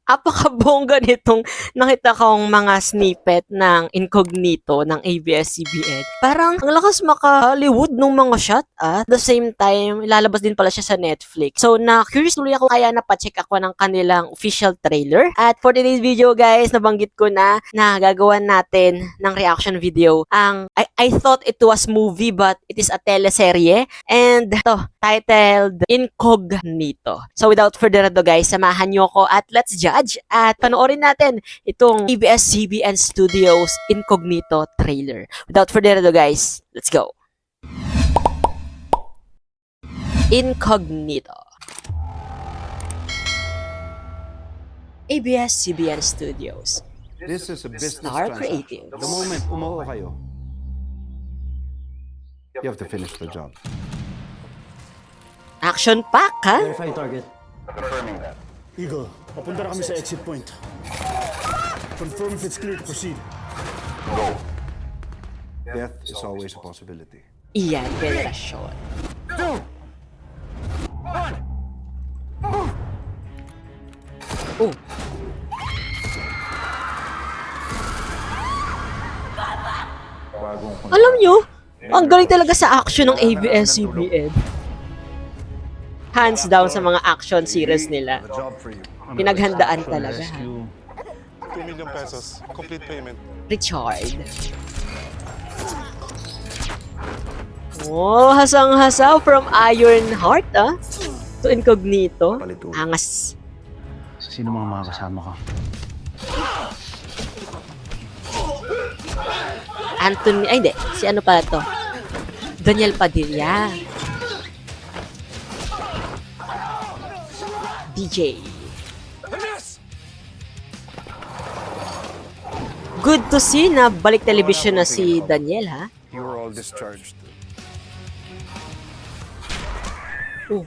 Apakabongga nitong nakita kong mga snippet ng incognito ng ABS-CBN. Parang ang lakas maka-Hollywood nung mga shot at the same time, ilalabas din pala siya sa Netflix. So, na-curious tuloy ako kaya napacheck ako ng kanilang official trailer. At for today's video guys, nabanggit ko na gagawa natin ng reaction video. I thought it was movie but it is a teleserye and to titled Incognito. So without further ado guys, samahan niyo ko at let's judge at panoorin natin itong ABS-CBN Studios Incognito trailer. Without further ado guys, let's go. Incognito. ABS-CBN Studios. This is a business Star transaction. Creatives. The moment umuo kayo, you have to finish the job. Action pack ha? Verify target. Eagle, papunta na kami sa exit point. Confirm if it's clear to proceed. Death is always a possibility. Iyan, relasyon. Oh. Alam nyo, ang galing talaga sa action ng ABS-CBN. Hands down sa mga action series nila. A job for you. Pinaghandaan talaga. ha? 2 million pesos. Complete payment. Richard. Oh, hasang-hasa from Iron Heart, ah. To Incognito. Angas. Sino mga kasama ko? Anthony, ay hindi. Si ano pala to? Daniel Padilla. DJ. Good to see na balik television na si Daniel, ha? You were all discharged. Oh.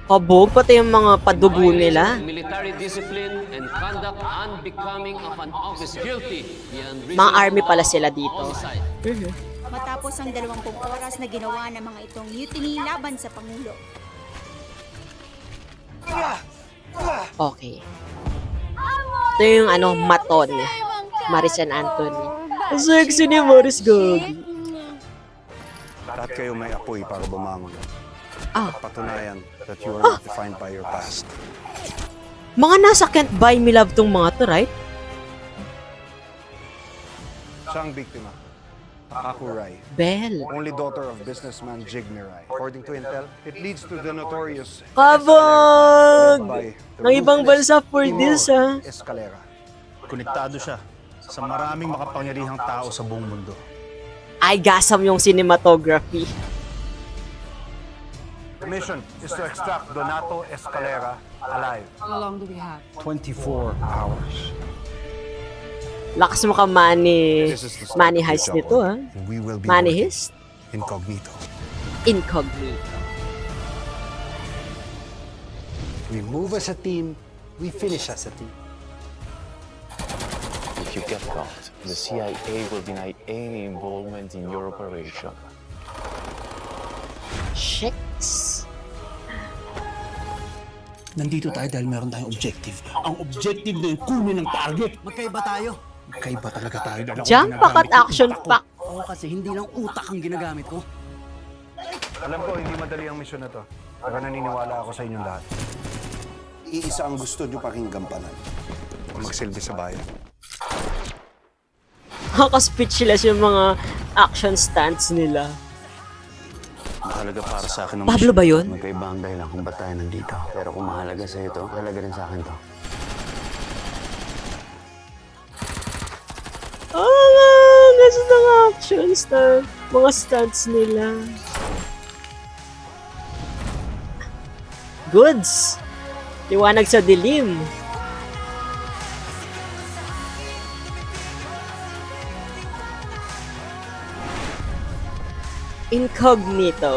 Kabog, pati yung mga padugo nila. Military discipline and conduct unbecoming of an office guilty. Mga army pala sila dito. Matapos ang 20 oras na ginawa ng mga itong mutiny laban sa Pangulo. Okay. Ito yung ano, Maton. Marisan Anthony. Ang sexy ni Maris Gogi. Lahat kayo may apoy para bumangon. Ah. Patunayan that you are not defined by your past. Mga nasa Can't Buy Me Love tong mga to, right? Siya ang biktima. Aku Rai. Bell. Only daughter of businessman Jig Mirai. According to Intel, it leads to the notorious Kabog! by the Ng ibang ruthless bansa for Timur this, ha? Escalera. Konektado siya sa maraming makapangyarihang tao sa buong mundo. Ay, gasam yung cinematography. The mission is to extract Donato Escalera alive. How long do we have? 24 hours. Lakas mo ka money This is the start of the heist job. nito, ha? We will be Money working heist? incognito. Incognito. We move as a team, we finish as a team. If you get caught, the CIA will deny any involvement in your operation. Checks. Nandito tayo dahil meron tayong objective. Ang objective na yung kunin ng target. Magkaiba tayo. Magkaiba talaga tayo dahil ako Jump pack at ginagamit yung action utak ko. pack. Oo, kasi hindi lang utak ang ginagamit ko. Alam ko, hindi madali ang misyon na to. Pero naniniwala ako sa inyong lahat. Iisa ang gusto nyo paking gampanan. Magsilbi sa bayan. Nakaka-speechless yung mga action stunts nila. Mahalaga para sa akin ang Pablo ba yun? Magkaiba ang dahilan kung ba't tayo nandito. Pero kung mahalaga sa ito, mahalaga rin sa akin to. Gusto ng action stunt. Mga stunts nila. Goods. Liwanag sa dilim. Incognito.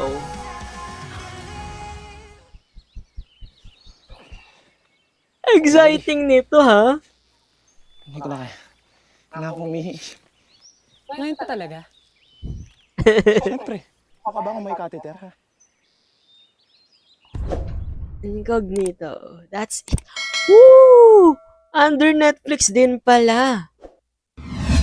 Exciting nito, ha? Hindi ko na kaya. Kailangan kong umihi. Ngayon pa talaga? Siyempre, baka ba kung may catheter ha? Incognito. That's it. Woo! Under Netflix din pala.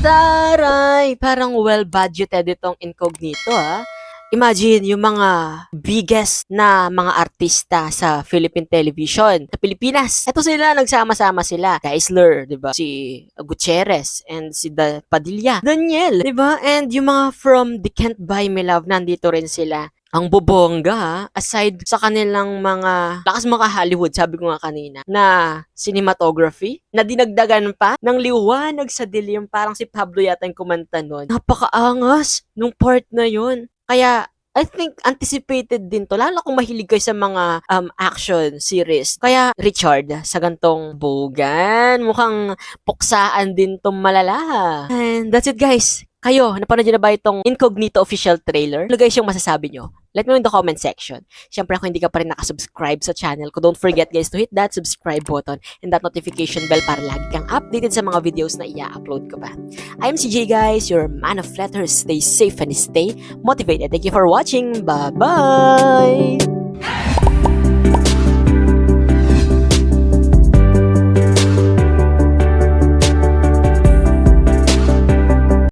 Taray! Parang well-budgeted itong Incognito, ha? Imagine yung mga biggest na mga artista sa Philippine television sa Pilipinas. Ito sila, nagsama-sama sila. Geisler, di ba? Si Gutierrez and si Padilla. Daniel, di ba? And yung mga from The Can't Buy Me Love, nandito rin sila. Ang bobongga, ha? Aside sa kanilang mga lakas mga Hollywood, sabi ko nga kanina, na cinematography, na dinagdagan pa ng liwanag sa dilim, parang si Pablo yata yung kumanta nun. Napakaangas nung part na yun. Kaya, I think anticipated din to, lalo kung mahilig kayo sa mga action series. Kaya, Richard, sa gantong bogan, mukhang puksaan din tong malala. And that's it, guys. Kayo, napanood nyo na ba itong Incognito official trailer? Ano guys yung masasabi nyo? Let me know in the comment section. Siyempre, kung hindi ka pa rin nakasubscribe sa channel ko, don't forget guys to hit that subscribe button and that notification bell para lagi kang updated sa mga videos na i-upload ko pa. I'm CJ guys, your man of letters. Stay safe and stay motivated. Thank you for watching. Bye-bye!